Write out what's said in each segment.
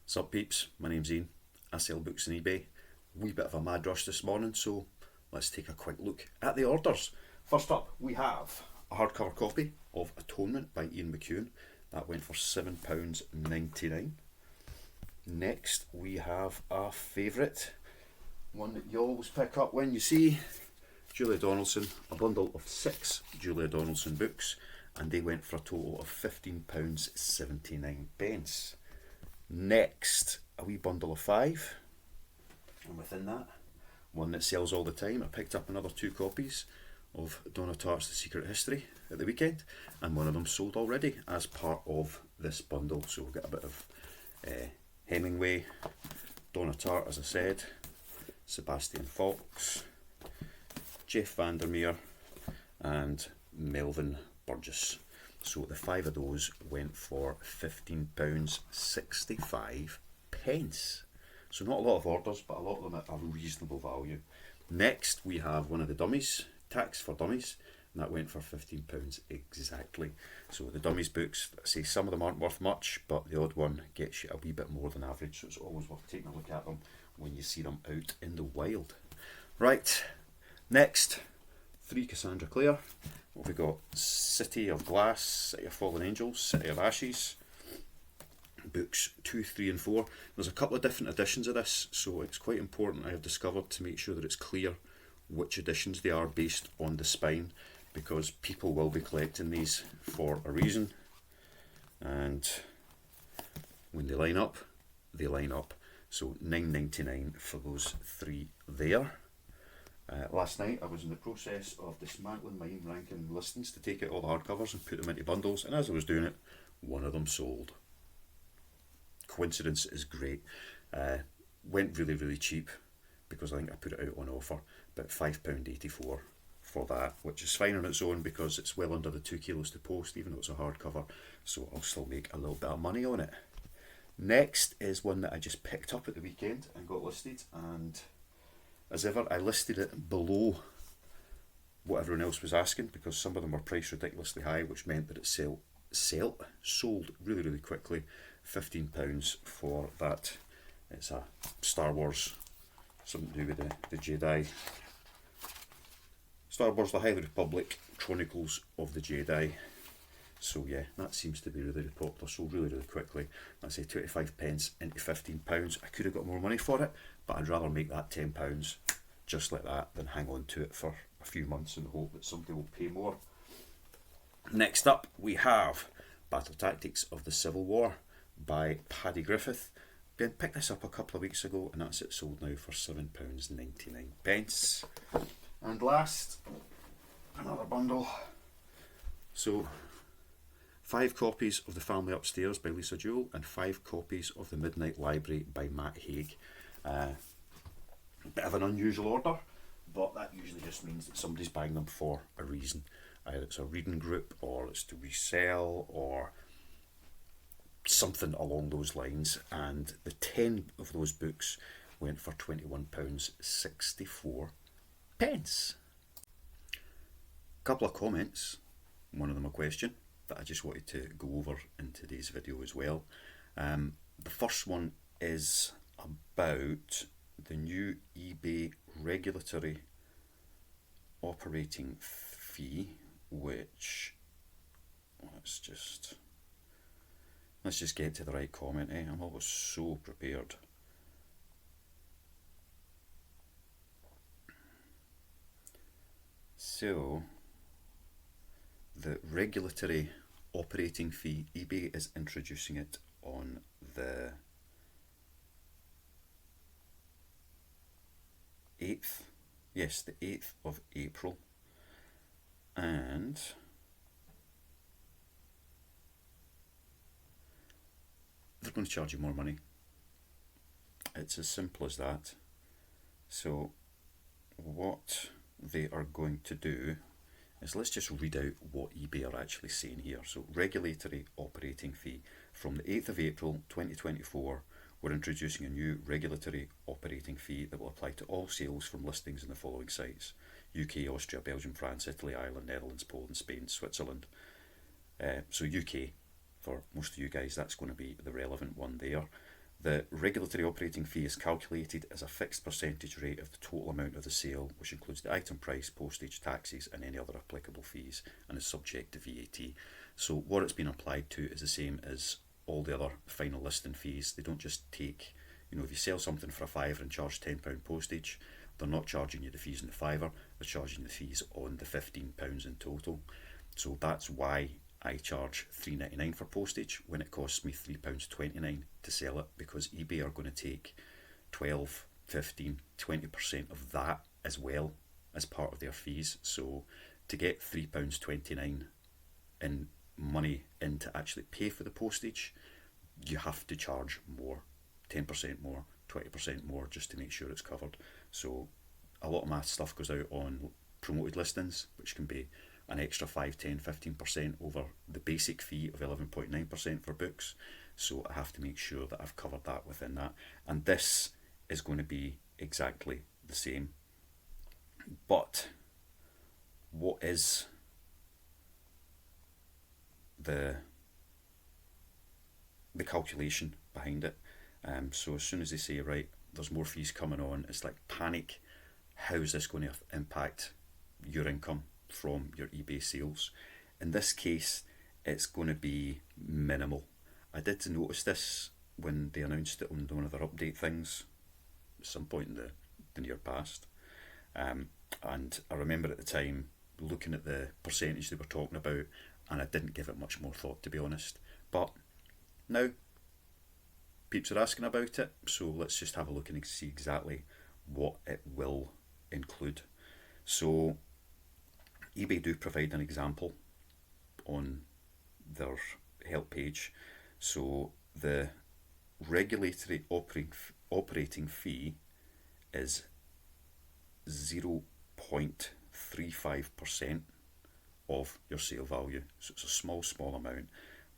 Sup peeps, my name's Ian. I sell books on eBay. Wee bit of a mad rush this morning, so let's take a quick look at the orders. First up, we have a hardcover copy of Atonement by Ian McEwan. That went for £7.99. Next, we have a favourite, one that you always pick up when you see Julia Donaldson, a bundle of 6 Julia Donaldson books, and they went for a total of £15.79. Next, a wee bundle of 5, and within that, one that sells all the time. I picked up another 2 copies of Donna Tartt's The Secret History at the weekend, and one of them sold already as part of this bundle. So we'll get a bit of Hemingway, Donna Tartt, as I said, Sebastian Fox, Jeff Vandermeer, and Melvin Burgess. So the 5 of those went for £15.65. So not a lot of orders, but a lot of them at a reasonable value. Next, we have one of the dummies, Tax for Dummies, and that went for £15 exactly. So the dummies books, I say some of them aren't worth much, but the odd one gets you a wee bit more than average, so it's always worth taking a look at them when you see them out in the wild. Right, next, 3 Cassandra Clare. What have we got? City of Glass, City of Fallen Angels, City of Ashes. Books 2, 3 and 4. There's a couple of different editions of this, so it's quite important, I have discovered, to make sure that it's clear which editions they are based on the spine, because people will be collecting these for a reason, and when they line up, they line up. So £9.99 for those 3 there. Last night I was in the process of dismantling my ranking listings to take out all the hardcovers and put them into bundles, and as I was doing it, one of them sold. Coincidence is great. Went really cheap because I think I put it out on offer, but £5.84 for that, which is fine on its own because it's well under the 2 kilos to post, even though it's a hardcover, so I'll still make a little bit of money on it. Next is one that I just picked up at the weekend and got listed, and as ever I listed it below what everyone else was asking because some of them were priced ridiculously high, which meant that it sold really quickly. £15 for that. It's a Star Wars, something to do with the Jedi. Star Wars The High Republic Chronicles of the Jedi. So yeah, that seems to be really popular, sold really quickly. I'd say 25 pence into £15. I could have got more money for it, but I'd rather make that £10 just like that than hang on to it for a few months in the hope that somebody will pay more. Next up, we have Battle Tactics of the Civil War by Paddy Griffith. Again, picked this up a couple of weeks ago, and that's it sold now for £7.99. And last, another bundle. So 5 copies of The Family Upstairs by Lisa Jewell and 5 copies of The Midnight Library by Matt Haig. Bit of an unusual order, but that usually just means that somebody's buying them for a reason. Either it's a reading group, or it's to resell, or something along those lines. And the 10 of those books went for £21.64. Couple of comments, one of them a question that I just wanted to go over in today's video as well. The first one is about the new eBay regulatory operating fee, which let's just get to the right comment. I'm always so prepared. So the regulatory operating fee, eBay is introducing it on the 8th, yes, the 8th of April, and they're going to charge you more money. It's as simple as that. So what they are going to do is, let's just read out what eBay are actually saying here. So regulatory operating fee. From the 8th of April 2024, we're introducing a new regulatory operating fee that will apply to all sales from listings in the following sites: UK, Austria, Belgium, France, Italy, Ireland, Netherlands, Poland, Spain, Switzerland. So UK, for most of you guys, that's going to be the relevant one there. The regulatory operating fee is calculated as a fixed percentage rate of the total amount of the sale, which includes the item price, postage, taxes, and any other applicable fees, and is subject to VAT. So what it's been applied to is the same as all the other final listing fees. They don't just take, if you sell something for a fiver and charge £10 postage, they're not charging you the fees on the fiver, they're charging you the fees on the £15 in total. So that's why I charge $3.99 for postage when it costs me £3.29 to sell it, because eBay are going to take 12, 15, 20% of that as well as part of their fees. So to get £3.29 in money in to actually pay for the postage, you have to charge more, 10% more, 20% more, just to make sure it's covered. So a lot of my stuff goes out on promoted listings, which can be an extra 5, 10, 15% over the basic fee of 11.9% for books. So I have to make sure that I've covered that within that. And this is going to be exactly the same. But what is the calculation behind it? So as soon as they say, right, there's more fees coming on, it's like panic. How's this going to impact your income from your eBay sales? In this case, it's going to be minimal. I did notice this when they announced it on one of their update things at some point in the near past. And I remember at the time looking at the percentage they were talking about, and I didn't give it much more thought, to be honest. But now peeps are asking about it, so let's just have a look and see exactly what it will include. So eBay do provide an example on their help page. So the regulatory operating fee is 0.35% of your sale value. So it's a small amount,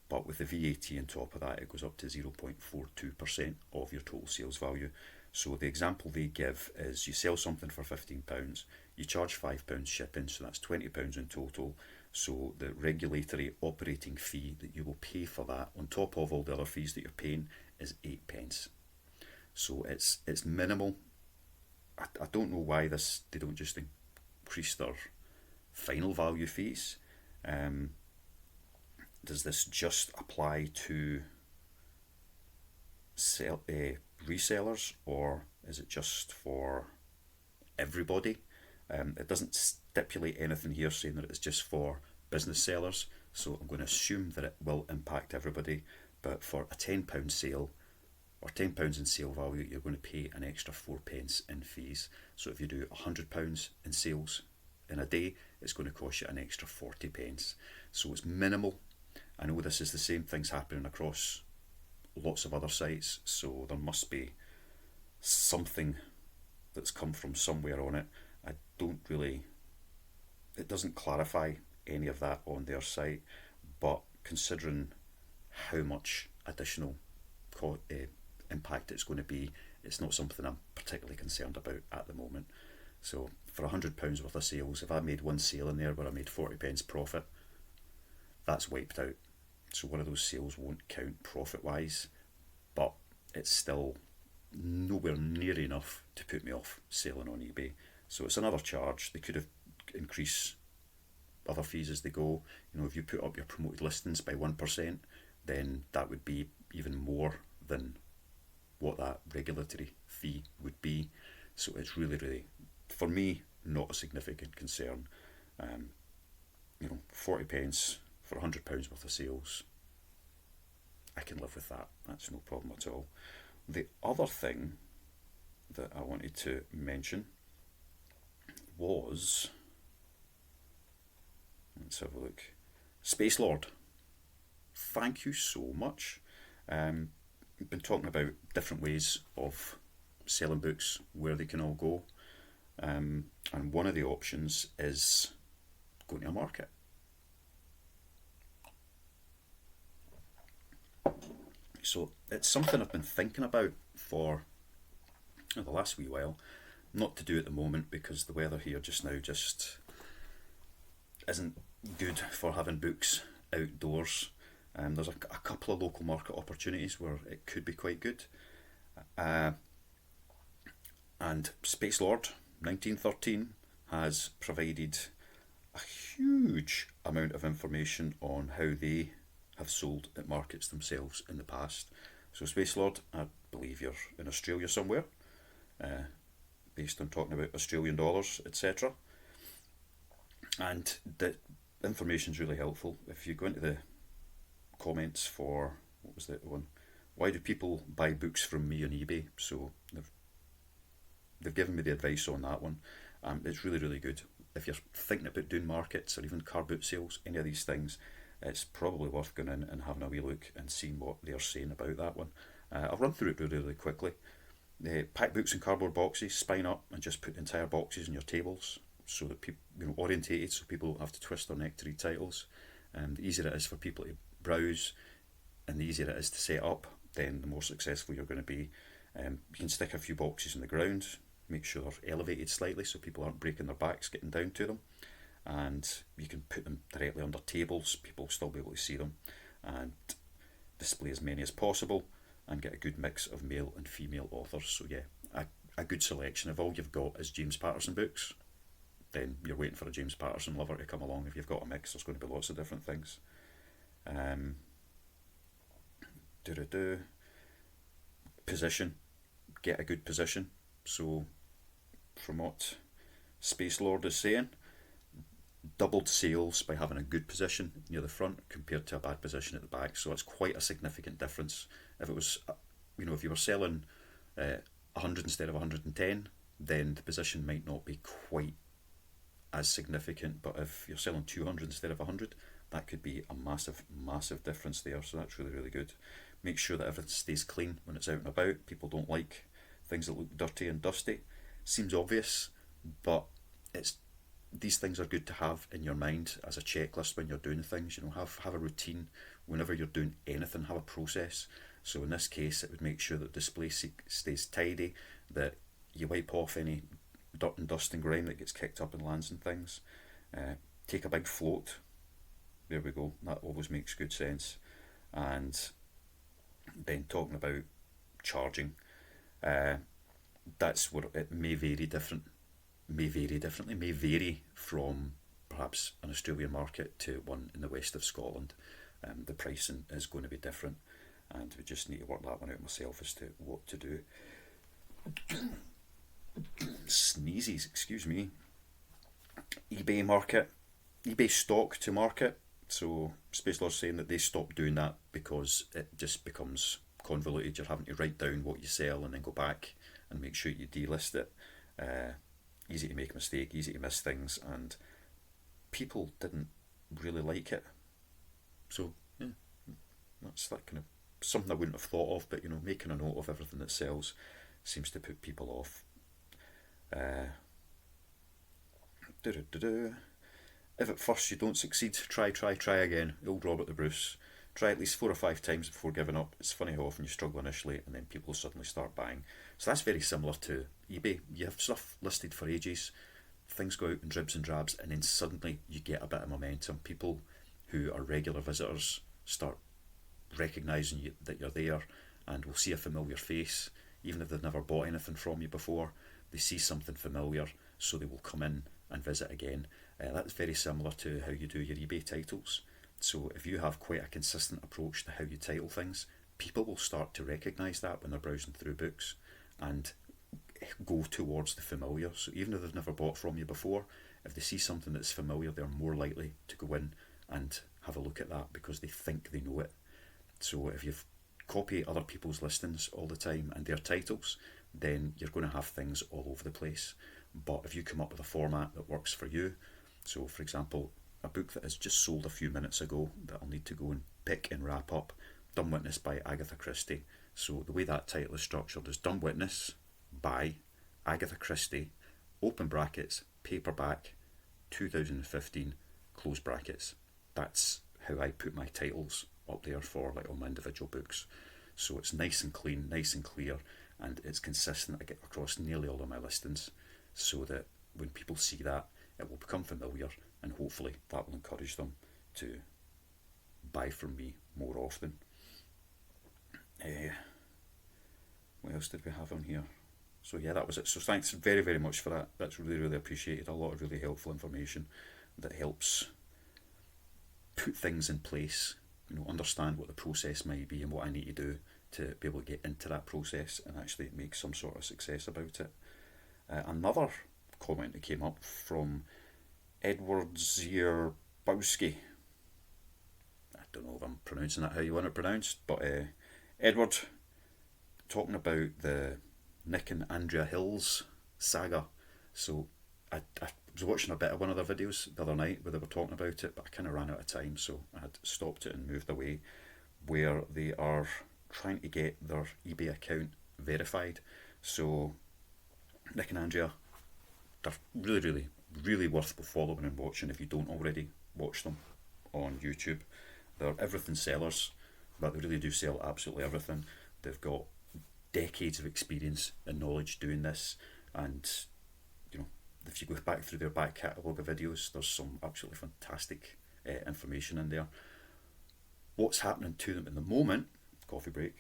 but with the VAT on top of that, it goes up to 0.42% of your total sales value. So the example they give is you sell something for £15, you charge £5 shipping, so that's £20 in total. So the regulatory operating fee that you will pay for that, on top of all the other fees that you're paying, is 8p. So it's minimal. I don't know why they don't just increase their final value fees. Does this just apply to resellers, or is it just for everybody? It doesn't stipulate anything here saying that it's just for business sellers, so I'm going to assume that it will impact everybody. But for a £10 sale or £10 in sale value, you're going to pay an extra 4p in fees. So if you do £100 in sales in a day, it's going to cost you an extra 40p. So it's minimal. I know this is the same things happening across lots of other sites, so there must be something that's come from somewhere on it. It doesn't clarify any of that on their site, but considering how much additional impact it's going to be, it's not something I'm particularly concerned about at the moment. So for £100 worth of sales, if I made one sale in there where I made 40p profit, that's wiped out. So one of those sales won't count profit wise, but it's still nowhere near enough to put me off selling on eBay. So it's another charge. They could have increased other fees as they go. If you put up your promoted listings by 1%, then that would be even more than what that regulatory fee would be. So it's really, for me, not a significant concern. 40p for £100 worth of sales, I can live with that. That's no problem at all. The other thing that I wanted to mention was, let's have a look, Space Lord. Thank you so much. We've been talking about different ways of selling books, where they can all go, and one of the options is going to a market. So it's something I've been thinking about for the last wee while. Not to do at the moment because the weather here just now just isn't good for having books outdoors. There's a couple of local market opportunities where it could be quite good. Uh, and Space Lord 1913 has provided a huge amount of information on how they have sold at markets themselves in the past. So Space Lord, I believe you're in Australia somewhere, uh, based on talking about Australian dollars, etc. And the information's really helpful. If you go into the comments for, what was the one? Why do people buy books from me on eBay? So they've given me the advice on that one. It's really, really good. If you're thinking about doing markets or even car boot sales, any of these things, it's probably worth going in and having a wee look and seeing what they're saying about that one. I'll run through it really, really quickly. Pack books in cardboard boxes, spine up, and just put entire boxes in your tables so that people, orientated, so people don't have to twist their neck to read titles. The easier it is for people to browse, and the easier it is to set up, then the more successful you're going to be. You can stick a few boxes in the ground, make sure they're elevated slightly so people aren't breaking their backs getting down to them, and you can put them directly under tables, people will still be able to see them, and display as many as possible and get a good mix of male and female authors. So yeah, a good selection. If all you've got is James Patterson books, then you're waiting for a James Patterson lover to come along. If you've got a mix, there's going to be lots of different things. Position, get a good position. So from what Space Lord is saying, doubled sales by having a good position near the front compared to a bad position at the back. So it's quite a significant difference. If it was, if you were selling 100 instead of 110, then the position might not be quite as significant. But if you're selling 200 instead of 100, that could be a massive, massive difference there. So that's really, really good. Make sure that everything stays clean when it's out and about. People don't like things that look dirty and dusty. Seems obvious, but these things are good to have in your mind as a checklist when you're doing things. Have a routine whenever you're doing anything. Have a process. So in this case, it would make sure that the display stays tidy, that you wipe off any dirt and dust and grime that gets kicked up and lands and things. Take a big float. There we go. That always makes good sense. And then talking about charging, that's where it may vary differently, may vary from perhaps an Australian market to one in the west of Scotland. The pricing is going to be different, and we just need to work that one out myself as to what to do. Sneezes, excuse me. eBay stock to market. So Space Lord's saying that they stopped doing that because it just becomes convoluted. You're having to write down what you sell and then go back and make sure you delist it. Easy to make a mistake, easy to miss things, and people didn't really like it. So yeah, that's that kind of something I wouldn't have thought of, but making a note of everything that sells seems to put people off. If at first you don't succeed, try again. Old Robert the Bruce. Try at least 4 or 5 times before giving up. It's funny how often you struggle initially and then people suddenly start buying. So that's very similar to eBay. You have stuff listed for ages, things go out in dribs and drabs, and then suddenly you get a bit of momentum. People who are regular visitors start recognising that you're there and will see a familiar face. Even if they've never bought anything from you before, they see something familiar, so they will come in and visit again. That's very similar to how you do your eBay titles. So if you have quite a consistent approach to how you title things, people will start to recognise that when they're browsing through books and go towards the familiar. So even if they've never bought from you before, if they see something that's familiar, they're more likely to go in and have a look at that because they think they know it. So if you copy other people's listings all the time and their titles, then you're going to have things all over the place. But if you come up with a format that works for you, so for example, a book that has just sold a few minutes ago that I'll need to go and pick and wrap up, Dumb Witness by Agatha Christie. So the way that title is structured is Dumb Witness by Agatha Christie, open brackets, paperback, 2015, close brackets. That's how I put my titles up there for all my individual books. So it's nice and clean, nice and clear, and it's consistent. I get across nearly all of my listings so that when people see that, it will become familiar, and hopefully that will encourage them to buy from me more often. What else did we have on here? So yeah, that was it. So thanks very, very much for that. That's really, really appreciated. A lot of really helpful information that helps put things in place, understand what the process might be and what I need to do to be able to get into that process and actually make some sort of success about it. Another comment that came up from Edward Zierbowski. I don't know if I'm pronouncing that how you want it pronounced, but Edward, talking about the Nick and Andrea Hills saga. So I was watching a bit of one of their videos the other night where they were talking about it, but I kind of ran out of time, so I had stopped it and moved away, where they are trying to get their eBay account verified. So Nick and Andrea, they're really, really, really worth following and watching if you don't already watch them on YouTube. They're everything sellers, but they really do sell absolutely everything. They've got decades of experience and knowledge doing this, and if you go back through their back catalogue of videos, there's some absolutely fantastic information in there. What's happening to them in the moment, coffee break,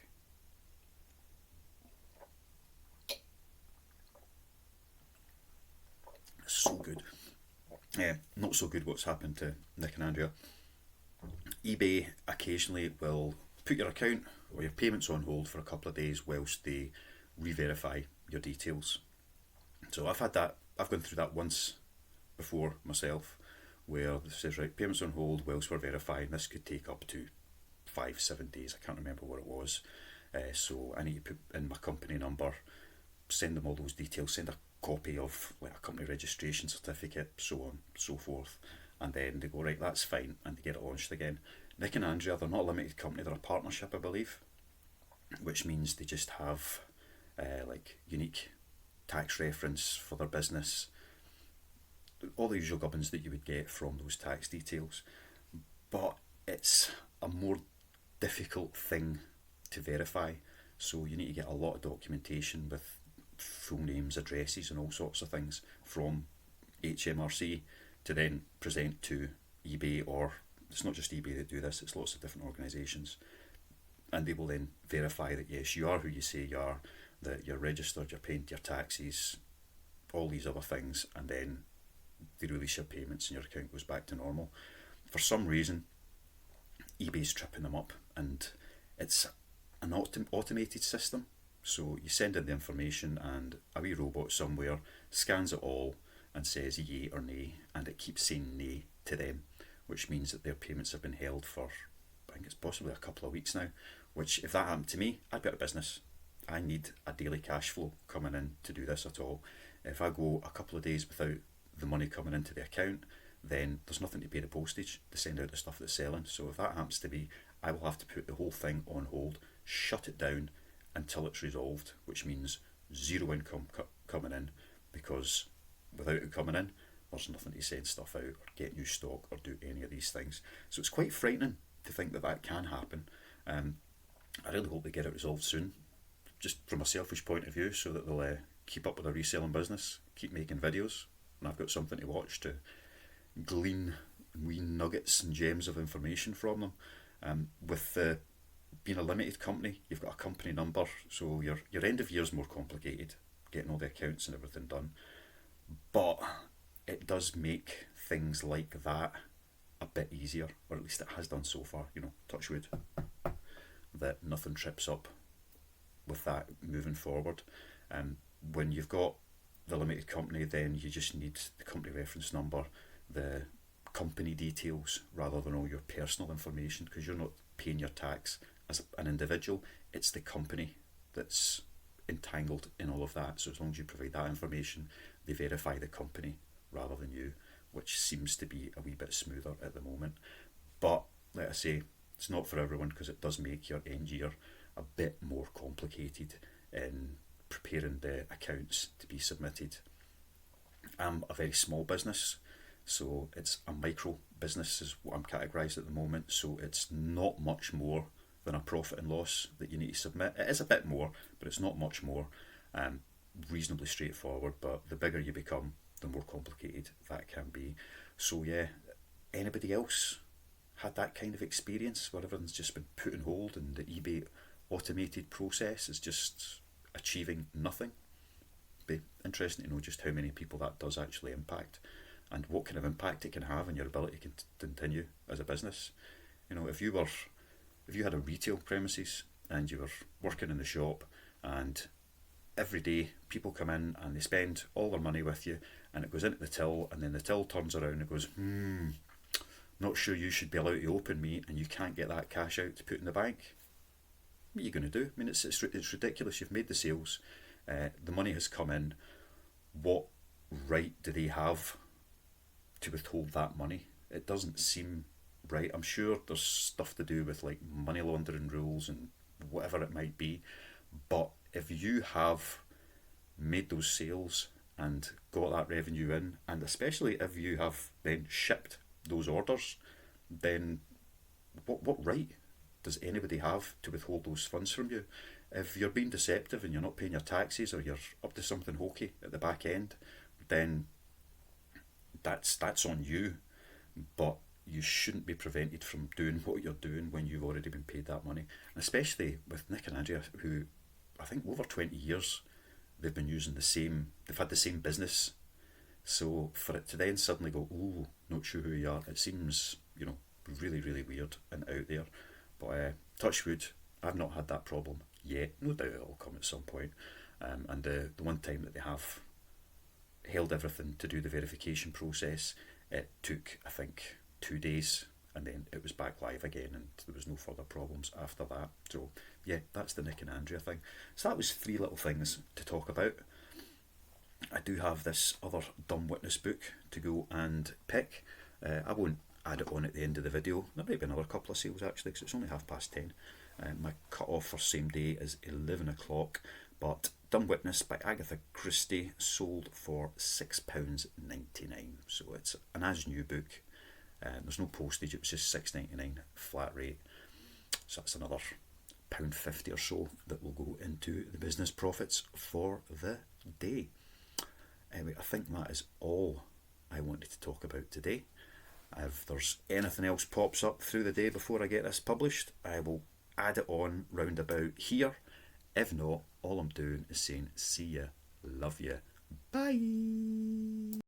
so good. Not so good what's happened to Nick and Andrea. eBay occasionally will put your account or your payments on hold for a couple of days whilst they re-verify your details. So I've gone through that once before myself, where it says, right, payments on hold whilst we're verifying. This could take up to 5-7 days. I can't remember what it was. So I need to put in my company number, send them all those details, send a copy of like a company registration certificate, so on, so forth, and then they go, right, that's fine, and they get it launched again. Nick and Andrea, they're not a limited company, they're a partnership, I believe, which means they just have like unique tax reference for their business, all the usual gubbins that you would get from those tax details, but it's a more difficult thing to verify. So you need to get a lot of documentation with full names, addresses and all sorts of things from HMRC to then present to eBay, or it's not just eBay that do this, it's lots of different organisations, and they will then verify that yes, you are who you say you are, that you're registered, you're paying your taxes, all these other things, and then they release your payments and your account goes back to normal. For some reason, eBay's tripping them up, and it's an automated system. So you send in the information and a wee robot somewhere scans it all and says yay or nay, and it keeps saying nay to them, which means that their payments have been held for, I think it's possibly a couple of weeks now, which if that happened to me, I'd be out of business. I need a daily cash flow coming in to do this at all. If I go a couple of days without the money coming into the account, then there's nothing to pay the postage to send out the stuff that's selling. So if that happens to be, I will have to put the whole thing on hold, shut it down until it's resolved, which means zero income coming in, because without it coming in, there's nothing to send stuff out or get new stock or do any of these things. So it's quite frightening to think that that can happen. I really hope they get it resolved soon, just from a selfish point of view, so that they'll keep up with their reselling business, keep making videos, and I've got something to watch to glean wee nuggets and gems of information from them. With being a limited company, you've got a company number, so your end of year is more complicated, getting all the accounts and everything done. But it does make things like that a bit easier, or at least it has done so far. Touch wood, that nothing trips up with that moving forward. When you've got the limited company, then you just need the company reference number, the company details, rather than all your personal information, because you're not paying your tax as an individual, it's the company that's entangled in all of that. So as long as you provide that information, they verify the company rather than you, which seems to be a wee bit smoother at the moment. But like I say, it's not for everyone, because it does make your end year a bit more complicated in preparing the accounts to be submitted. I'm a very small business, so it's a micro business is what I'm categorised at the moment, so it's not much more than a profit and loss that you need to submit. It is a bit more, but it's not much more. Reasonably straightforward, but the bigger you become, the more complicated that can be. So yeah, anybody else had that kind of experience where everything's just been put on hold and the eBay automated process is just achieving nothing. Be interesting to know just how many people that does actually impact, and what kind of impact it can have on your ability to continue as a business. You know, if you had a retail premises and you were working in the shop, and every day people come in and they spend all their money with you, and it goes into the till, and then the till turns around and goes, not sure you should be allowed to open, me, and you can't get that cash out to put in the bank. What are you going to do? I mean, it's ridiculous. You've made the sales, the money has come in. What right do they have to withhold that money? It doesn't seem right. I'm sure there's stuff to do with like money laundering rules and whatever it might be, but if you have made those sales and got that revenue in, and especially if you have then shipped those orders, then what right does anybody have to withhold those funds from you? If you're being deceptive and you're not paying your taxes, or you're up to something hokey at the back end, then that's on you. But you shouldn't be prevented from doing what you're doing when you've already been paid that money. And especially with Nick and Andrea, who I think over 20 years they've been using they've had the same business. So for it to then suddenly go, oh, not sure who you are, it seems, really, really weird and out there. But touch wood, I've not had that problem yet. No doubt it'll come at some point. And the one time that they have held everything to do the verification process, it took, I think, 2 days, and then it was back live again, and there was no further problems after that. So yeah, that's the Nick and Andrea thing. So that was 3 little things to talk about. I do have this other dumb witness book to go and pick. I won't add it on at the end of the video. There might be another couple of sales actually, because it's only 10:30. My cut off for same day is 11 o'clock. But Dumb Witness by Agatha Christie sold for £6.99. So it's an as new book. There's no postage, it was just £6.99 flat rate. So that's another £1.50 or so that will go into the business profits for the day. Anyway, I think that is all I wanted to talk about today. If there's anything else pops up through the day before I get this published, I will add it on round about here. If not, all I'm doing is saying see ya, love ya, bye.